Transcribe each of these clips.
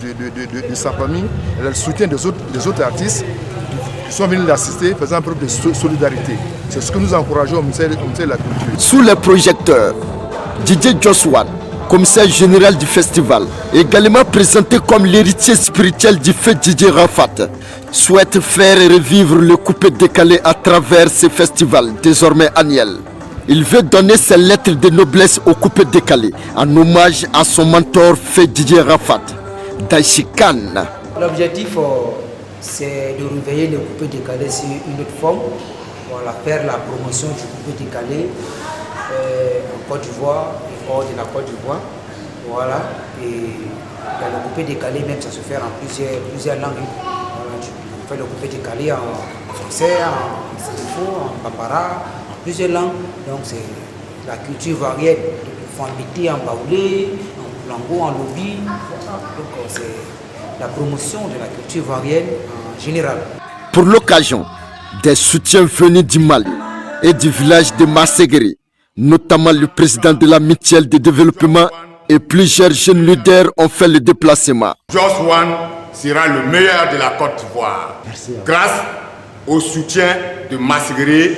de sa famille, elle a le soutien des autres artistes qui sont venus l'assister, faisant preuve de solidarité. C'est ce que nous encourageons au ministère de la Culture. Sous les projecteurs, DJ Joshua, commissaire général du festival, également présenté comme l'héritier spirituel du feu DJ Rafat, souhaite faire revivre le coupé décalé à travers ce festival désormais annuel. Il veut donner ses lettres de noblesse au coupé décalé en hommage à son mentor feu DJ Rafat, Daishikan. L'objectif c'est de réveiller le coupé décalé sur une autre forme. Voilà, faire la promotion du coupé décalé en Côte d'Ivoire et hors de la Côte d'Ivoire. Voilà, et dans le coupé décalé même ça se fait en plusieurs langues. Voilà, on fait le coupé décalé en français, en sérifo, en bambara, en plusieurs langues. Donc c'est la culture variée, en métier, en baoulé, en lango, en lobby. Voilà. Donc c'est la promotion de la culture varienne en général. Pour l'occasion, des soutiens venus du Mali et du village de Masségri, notamment le président de la mutuelle de développement et plusieurs jeunes leaders ont fait le déplacement. Joshua sera le meilleur de la Côte d'Ivoire grâce au soutien de Masségri,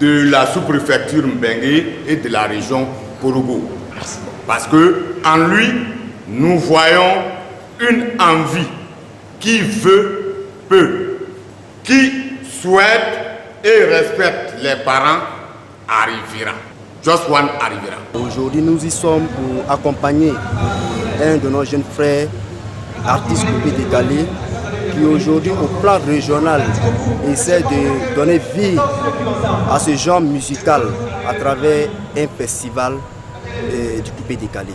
de la sous-préfecture Mbengue et de la région Korogo. Parce que en lui, nous voyons une envie qui veut peu, qui souhaite et respecte les parents, arrivera. Just one arrivera. Aujourd'hui, nous y sommes pour accompagner un de nos jeunes frères, artiste coupé décalé, qui aujourd'hui, au plan régional, essaie de donner vie à ce genre musical à travers un festival du coupé décalé.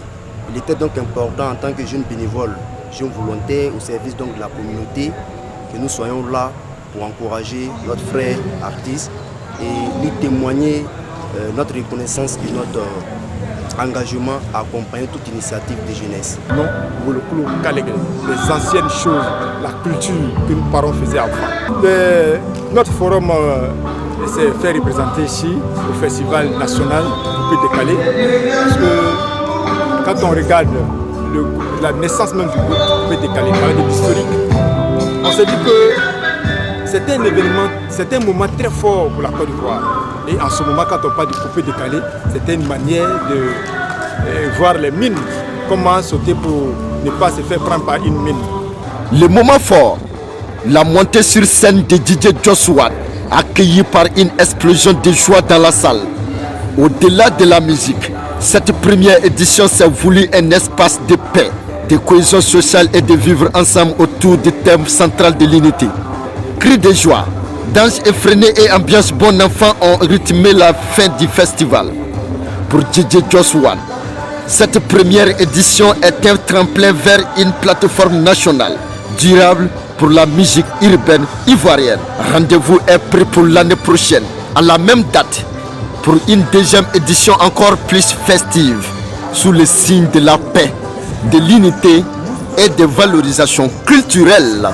Il était donc important en tant que jeune bénévole, jeune volontaire au service donc de la communauté, que nous soyons là pour encourager notre frère artiste et lui témoigner notre reconnaissance et notre engagement à accompagner toute initiative de jeunesse. Non, les anciennes choses, la culture que nos parents faisaient avant. Notre forum s'est fait représenter ici au Festival national coupé décalé. Parce que quand on regarde la naissance même du groupe coupé décalé, de l'historique, on s'est dit que c'était un événement, c'était un moment très fort pour la Côte d'Ivoire. Et en ce moment, quand on parle du coupé décalé, c'était une manière de voir les mines, comment sauter pour ne pas se faire prendre par une mine. Le moment fort, la montée sur scène de DJ Joshua, accueillie par une explosion de joie dans la salle. Au-delà de la musique, cette première édition s'est voulu un espace de paix, de cohésion sociale et de vivre ensemble autour du thème central de l'unité. Cris de joie, danse effrénée et ambiance bon enfant ont rythmé la fin du festival. Pour DJ Joshua, cette première édition est un tremplin vers une plateforme nationale durable pour la musique urbaine ivoirienne. Rendez-vous est pris pour l'année prochaine, à la même date, pour une deuxième édition encore plus festive, sous le signe de la paix, de l'unité et de valorisation culturelle.